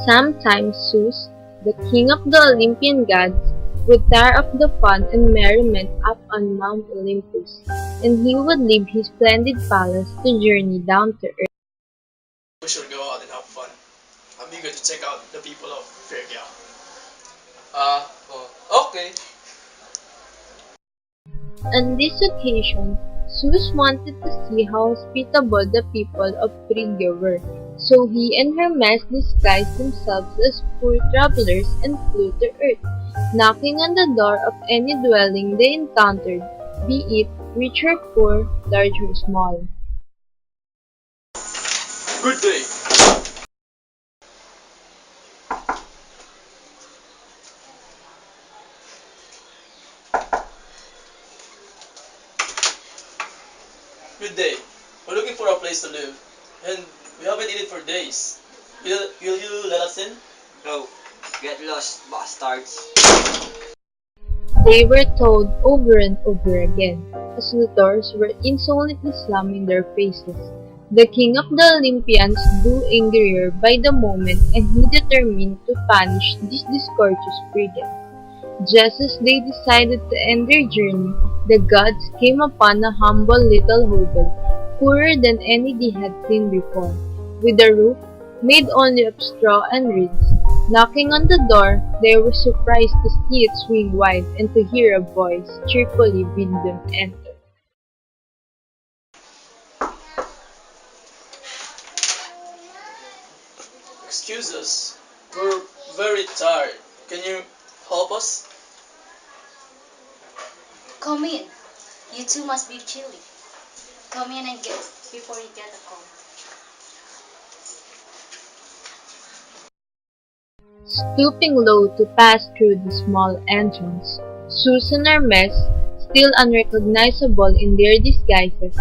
Sometimes Zeus, the king of the Olympian gods, would tire of the fun and merriment up on Mount Olympus, and he would leave his splendid palace to journey down to earth. We should go out and have fun. I'm eager to check out the people of Phrygia. Okay. On this occasion, Zeus wanted to see how hospitable the people of Phrygia were, so he and Hermes disguised themselves as poor travelers and flew to earth, knocking on the door of any dwelling they encountered, be it rich or poor, large or small. Good day. Good day. We're looking for a place to live, and we haven't eaten for days. Will you let us in? No, get lost, bastards. They were told over and over again, as the doors were insolently slamming their faces. The king of the Olympians grew angrier by the moment, and he determined to punish these discourteous brigands. Just as they decided to end their journey, the gods came upon a humble little hovel, poorer than any they had seen before, with a roof made only of straw and reeds. Knocking on the door, they were surprised to see it swing wide and to hear a voice cheerfully bid them enter. Excuse us. We're very tired. Can you help us? Come in. You two must be chilly. Come in and get before you get a cold. Stooping low to pass through the small entrance, Zeus and Hermes, still unrecognizable in their disguises,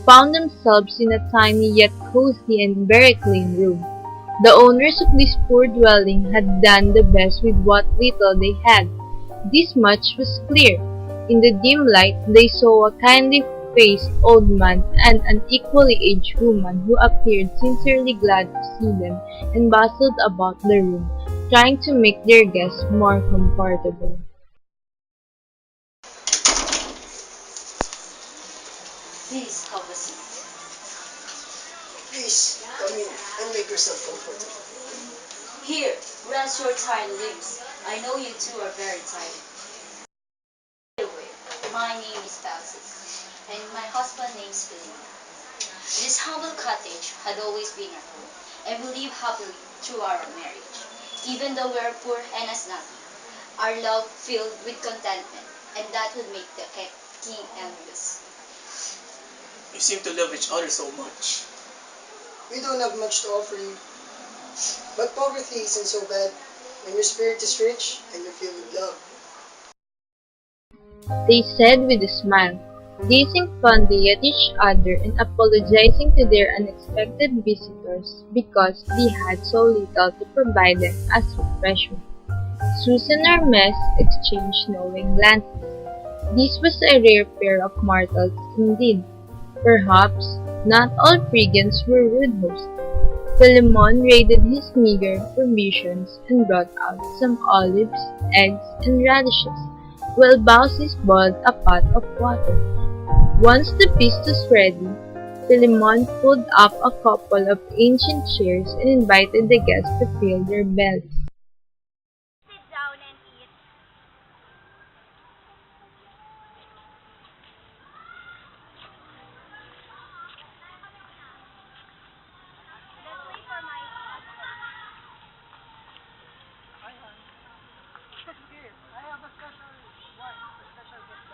found themselves in a tiny yet cozy and very clean room. The owners of this poor dwelling had done the best with what little they had. This much was clear. In the dim light, they saw a kindly-faced old man and an equally aged woman who appeared sincerely glad to see them and bustled about the room, trying to make their guests more comfortable. Please have a seat. Please, come in and make yourself comfortable. Here, rest your tired limbs. I know you two are very tired. Anyway, my name is Bausis, and my husband name's Philemon. This humble cottage had always been our home, and we lived happily through our marriage. Even though we are poor and as nothing, our love filled with contentment, and that would make the king envious. You seem to love each other so much. We don't have much to offer you, but poverty isn't so bad when your spirit is rich and you feel with love. They said with a smile, gazing fondly at each other and apologizing to their unexpected visitors because they had so little to provide them as refreshment. Susan and Hermes exchanged knowing glances. This was a rare pair of mortals indeed. Perhaps not all Phrygians were rude hosts. Philemon raided his meager provisions and brought out some olives, eggs, and radishes, while Bausis boiled a pot of water. Once the feast was ready, Philemon pulled up a couple of ancient chairs and invited the guests to fill their bellies. Sit down and eat. Let's wait for my husband. Here, I have a special one, a special gift.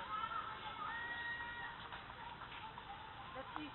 Let's eat.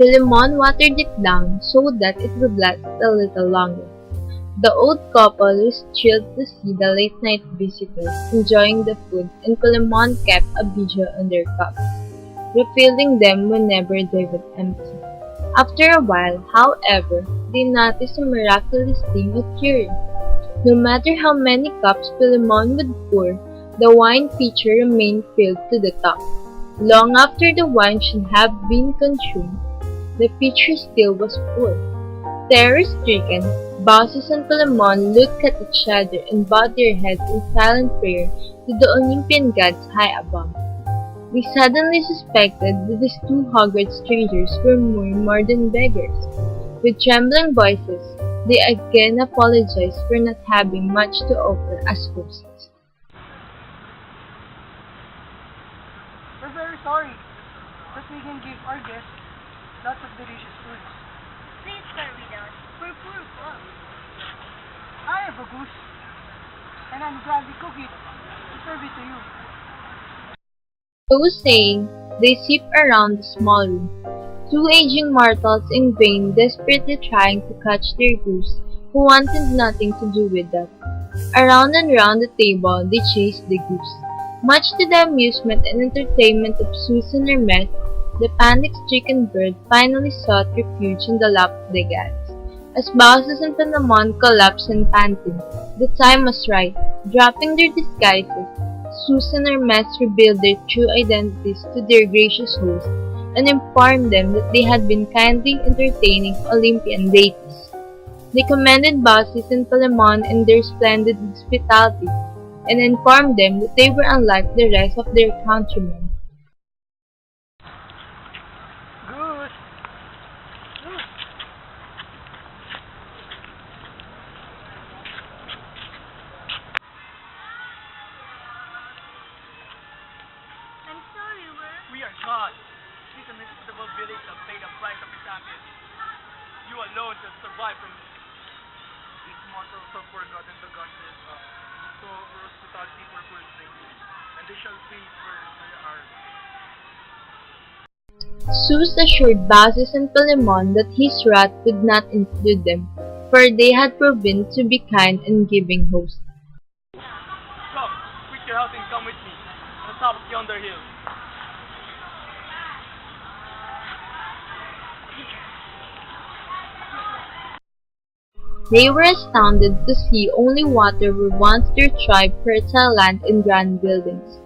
Philemon watered it down so that it would last a little longer. The old couple was thrilled to see the late-night visitors enjoying the food, and Philemon kept a vigil on their cups, refilling them whenever they would empty. After a while, however, they noticed a miraculous thing occurring. No matter how many cups Philemon would pour, the wine pitcher remained filled to the top. Long after the wine should have been consumed, the pitcher still was full. Terror-stricken, Bausis and Philemon looked at each other and bowed their heads in silent prayer to the Olympian gods high above. They suddenly suspected that these two haggard strangers were more than beggars. With trembling voices, they again apologized for not having much to offer as hosts. We're very sorry, but we can give our guests lots of delicious foods. Please start with us. We're poor folks. I have a goose, and I'm gladly cook it to serve it to you. So saying, they sipped around the small room, two aging mortals in vain desperately trying to catch their goose, who wanted nothing to do with that. Around and round the table they chased the goose. Much to the amusement and entertainment of Susan and Hermes, the panic-stricken bird finally sought refuge in the lap of the gods. As Bausis and Philemon collapsed and panted, the time was right. Dropping their disguises, Susan and Hermes revealed their true identities to their gracious host and informed them that they had been kindly entertaining Olympian deities. They commended Bausis and Philemon in their splendid hospitality and informed them that they were unlike the rest of their countrymen. Goose! I'm sorry, We are gods. This is a miserable village that paid the price of its champion. You alone can survive from this. These mortals have forgotten the goddess so for hospitality for poor strangers, and they shall pay for their art. Zeus assured Bausis and Philemon that his wrath would not include them, for they had proven to be kind and giving hosts. Come, quit your house and come with me, on top of yonder hill. They were astounded to see only water where once their tribe fertile land and grand buildings.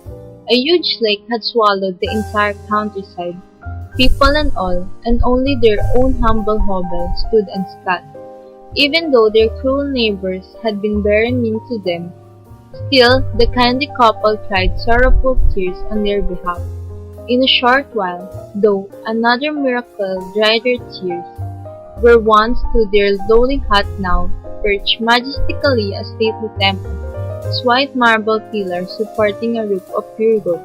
A huge lake had swallowed the entire countryside, people and all, and only their own humble hovel stood unscathed. Even though their cruel neighbors had been very mean to them, still the kindly couple cried sorrowful tears on their behalf. In a short while, though, another miracle dried their tears. Where once stood their lowly hut now perched majestically a stately temple, its white marble pillars supporting a roof of pure gold.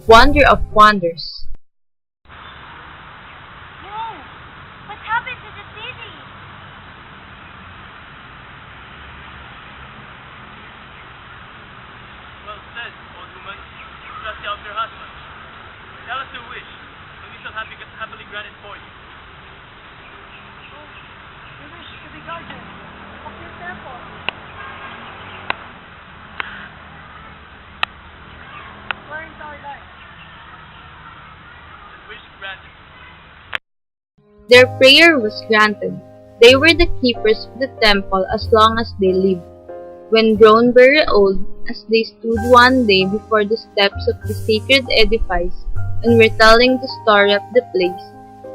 Wonder of wonders! Whoa! What happened to the city? Well said, old woman. Trust you out your husband. Tell us your wish, and we shall happily grant it for you. We wish to be guardians of your temple. For our entire life. The wish granted. Their prayer was granted. They were the keepers of the temple as long as they lived. When grown very old, as they stood one day before the steps of the sacred edifice and were telling the story of the place,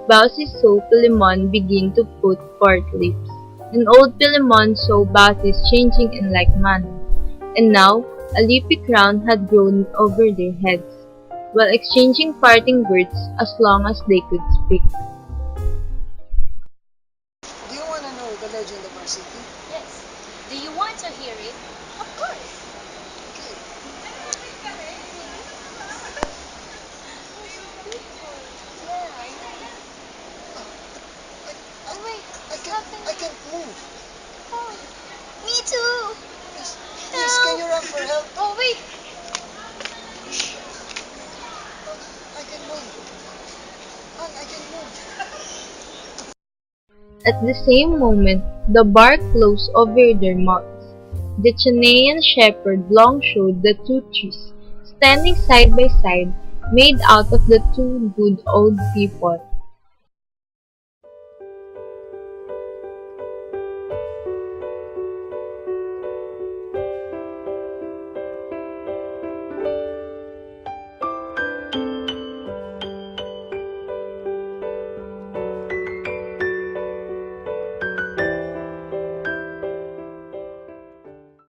Bausis saw Philemon begin to put forth lips, and old Philemon saw Bausis changing in like manner. And now a leafy crown had grown over their heads, while exchanging parting words as long as they could speak. Do you want to know the legend of our city? Yes. Do you want to hear it? Of course. Yeah, I know. Oh wait, I can't move. Oh, me too. Please, can you run for help? Oh wait. I can move. I can move. At the same moment, the bar closed over their mouths. The Chinean shepherd long showed the two trees, standing side by side, made out of the two good old people,